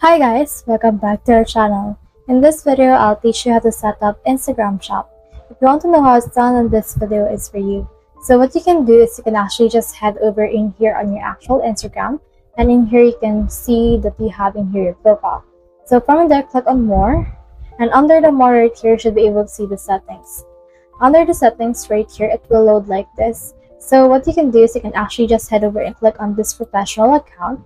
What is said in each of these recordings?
Hi guys, welcome back to our channel. In this video, I'll teach you how to set up Instagram shop. If you want to know how it's done, then this video is for you. So what you can do is you can actually just head over in here on your actual Instagram, and in here you can see that you have in here your profile. So from there, click on more, and under the more right here, you should be able to see the settings. Under the settings right here, it will load like this. So what you can do is you can actually just head over and click on this professional account.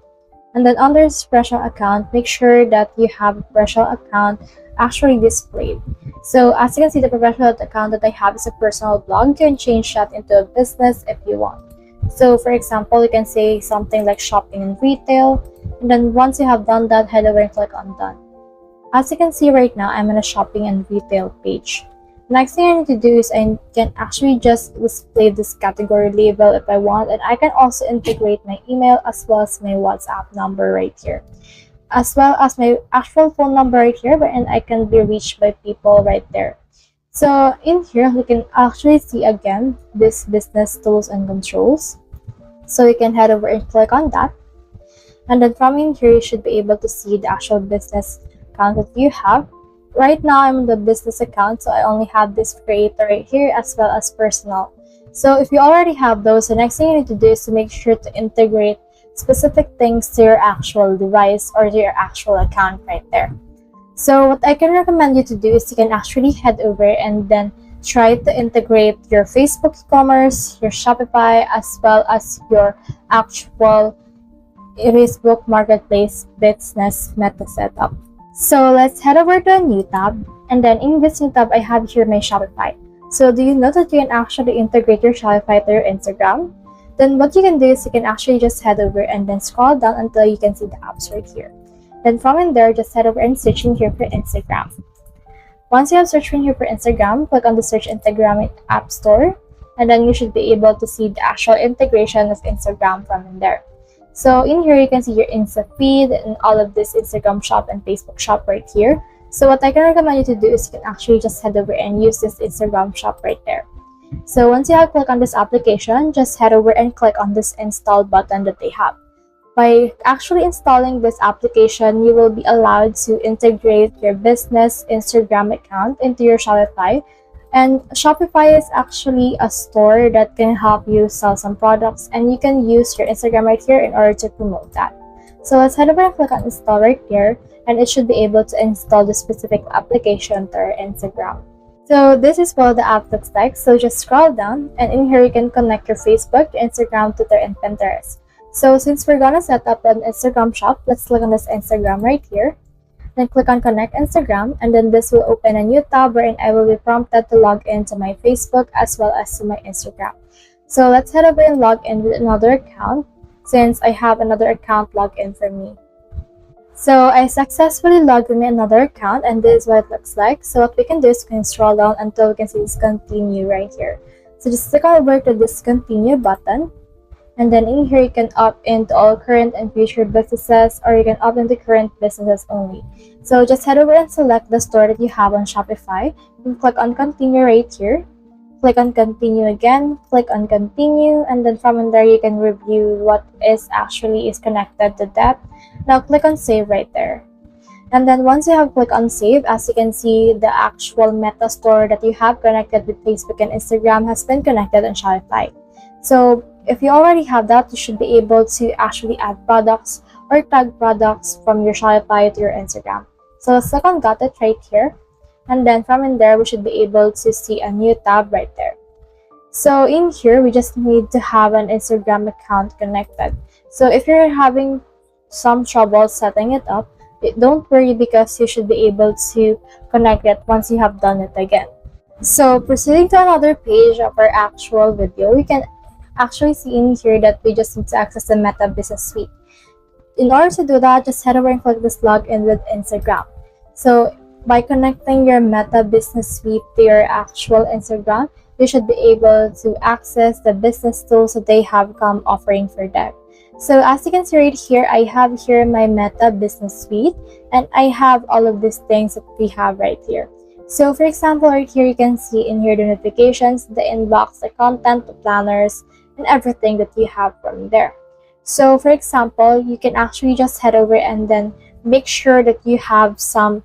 And then under this professional account, make sure that you have a professional account actually displayed. So as you can see, the professional account that I have is a personal blog. You can change that into a business if you want. So for example, you can say something like shopping and retail. And then once you have done that, head over and click on done. As you can see right now, I'm on a shopping and retail page. Next thing I need to do is I can actually just display this category label if I want, and I can also integrate my email as well as my WhatsApp number right here, as well as my actual phone number right here, and I can be reached by people right there. So in here, you can actually see again this business tools and controls. So you can head over and click on that, and then from in here, you should be able to see the actual business account that you have. Right now, I'm in the business account, so I only have this creator right here as well as personal. So if you already have those, the next thing you need to do is to make sure to integrate specific things to your actual device or to your actual account right there. So what I can recommend you to do is you can actually head over and then try to integrate your Facebook e-commerce, your Shopify, as well as your actual Facebook Marketplace business meta setup. So let's head over to a new tab, and then in this new tab, I have here my Shopify. So do you know that you can actually integrate your Shopify to your Instagram? Then what you can do is you can actually just head over and then scroll down until you can see the apps right here. Then from in there, just head over and search in here for Instagram. Once you have searched in here for Instagram, click on the search Instagram in App Store, and then you should be able to see the actual integration of Instagram from in there. So in here, you can see your Insta feed and all of this Instagram shop and Facebook shop right here. So what I can recommend you to do is you can actually just head over and use this Instagram shop right there. So once you have clicked on this application, just head over and click on this install button that they have. By actually installing this application, you will be allowed to integrate your business Instagram account into your Shopify. And Shopify is actually a store that can help you sell some products, and you can use your Instagram right here in order to promote that. So let's head over and click on install right here, and it should be able to install the specific application to our Instagram. So this is what the app looks like. So just scroll down, and in here you can connect your Facebook, Instagram, Twitter, and Pinterest. So since we're gonna set up an Instagram shop, let's click on this Instagram right here. Then click on Connect Instagram, and then this will open a new tab wherein I will be prompted to log into my Facebook as well as to my Instagram. So let's head over and log in with another account since I have another account logged in for me. So I successfully logged in another account, and this is what it looks like. So what we can do is we can scroll down until we can see this continue right here. So just click over to this continue button. And then in here, you can opt into all current and future businesses, or you can opt into current businesses only. So just head over and select the store that you have on Shopify, and click on continue right here. Click on continue again, click on continue, and then from in there, you can review what is connected to that. Now click on save right there. And then once you have clicked on save, as you can see, the actual meta store that you have connected with Facebook and Instagram has been connected on Shopify. So if you already have that, you should be able to actually add products or tag products from your Shopify to your Instagram. So let's click on got it right here. And then from in there, we should be able to see a new tab right there. So in here, we just need to have an Instagram account connected. So if you're having some trouble setting it up, don't worry, because you should be able to connect it once you have done it again. So proceeding to another page of our actual video, we can actually see in here that we just need to access the Meta Business Suite. In order to do that, just head over and click this login with Instagram. So by connecting your Meta Business Suite to your actual Instagram, you should be able to access the business tools that they have come offering for that. So as you can see right here, I have here my Meta Business Suite, and I have all of these things that we have right here. So for example, right here, you can see in here the notifications, the inbox, the content, the planners, and everything that you have from there. So for example, you can actually just head over and then make sure that you have some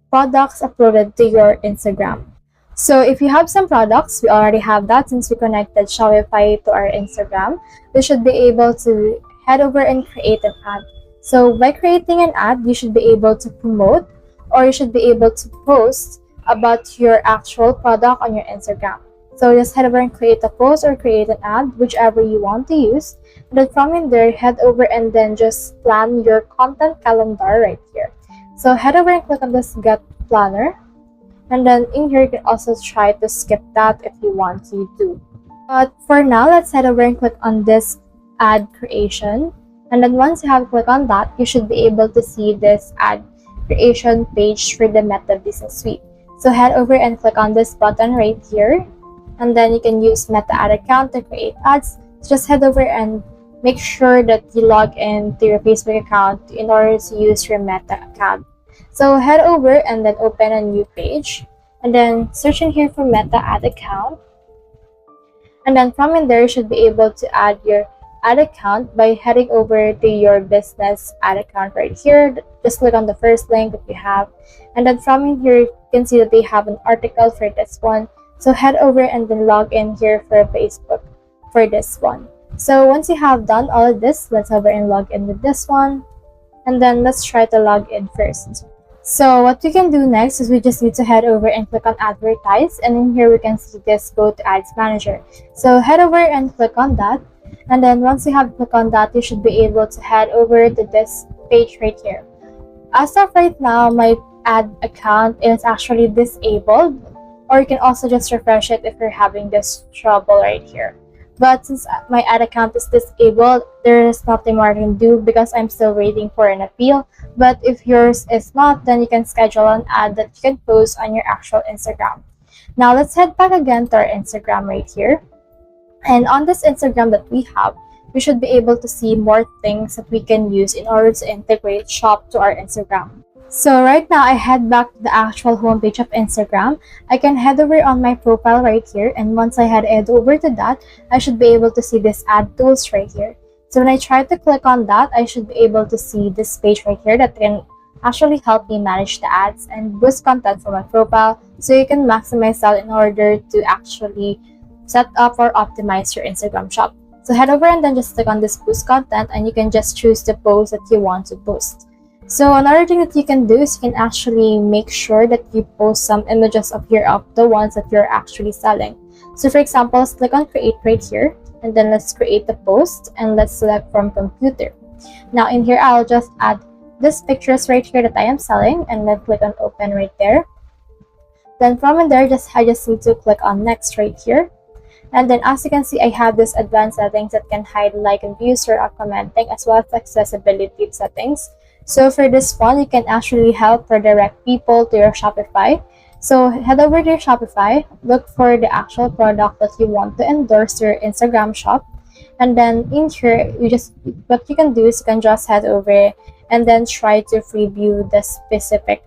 products uploaded to your Instagram. So if you have some products, we already have that since we connected Shopify to our Instagram. We should be able to head over and create an ad. So by creating an ad, you should be able to promote, or you should be able to post about your actual product on your Instagram. So just head over and create a post or create an ad, whichever you want to use. And then from in there, head over and then just plan your content calendar right here. So head over and click on this Get Planner. And then in here, you can also try to skip that if you want to. But for now, let's head over and click on this ad creation. And then once you have clicked on that, you should be able to see this ad creation page for the Meta Business Suite. So head over and click on this button right here. And then you can use Meta Ad account to create ads. So just head over and make sure that you log in to your Facebook account in order to use your Meta account. So head over and then open a new page. And then search in here for Meta Ad account. And then from in there, you should be able to add your ad account by heading over to your business ad account right here. Just click on the first link that you have. And then from in here, you can see that they have an article for this one. So head over and then log in here for Facebook for this one. So once you have done all of this, let's over and log in with this one. And then let's try to log in first. So what we can do next is we just need to head over and click on advertise. And in here we can see this go to ads manager. So head over and click on that. And then once you have clicked on that, you should be able to head over to this page right here. As of right now, my ad account is actually disabled. Or you can also just refresh it if you're having this trouble right here. But since my ad account is disabled, there is nothing more I can do because I'm still waiting for an appeal. But if yours is not, then you can schedule an ad that you can post on your actual Instagram. Now let's head back again to our Instagram right here. And on this Instagram that we have, we should be able to see more things that we can use in order to integrate Shop to our Instagram. So right now, I head back to the actual homepage of Instagram. I can head over on my profile right here. And once I head over to that, I should be able to see this ad tools right here. So when I try to click on that, I should be able to see this page right here that can actually help me manage the ads and boost content for my profile. So you can maximize that in order to actually set up or optimize your Instagram shop. So head over and then just click on this boost content and you can just choose the post that you want to post. So another thing that you can do is you can actually make sure that you post some images of the ones that you're actually selling. So for example, let's click on create right here and then let's create the post and let's select from computer. Now in here, I'll just add these pictures right here that I am selling and then click on open right there. Then from in there, I just need to click on next right here. And then as you can see, I have this advanced settings that can hide like and views or commenting as well as accessibility settings. So for this one, you can actually help redirect people to your Shopify. So head over to your Shopify, look for the actual product that you want to endorse to your Instagram shop. And then in here, what you can do is you can just head over and then try to preview the specific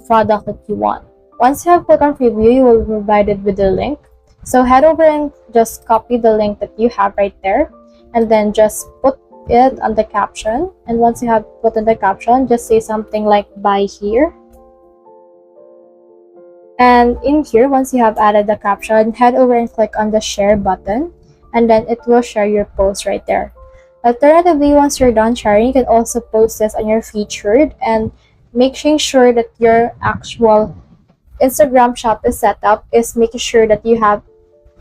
product that you want. Once you have clicked on preview, you will be provided with the link. So head over and just copy the link that you have right there and then just put it on the caption. And once you have put in the caption, just say something like buy here. And in here, once you have added the caption, head over and click on the share button and then it will share your post right there. Alternatively, once you're done sharing, you can also post this on your featured and making sure that your actual Instagram shop is set up is making sure that you have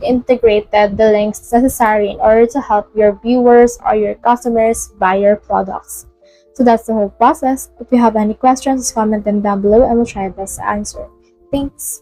integrated the links necessary in order to help your viewers or your customers buy your products. So that's the whole process. If you have any questions, comment them down below and we'll try our best to answer. Thanks.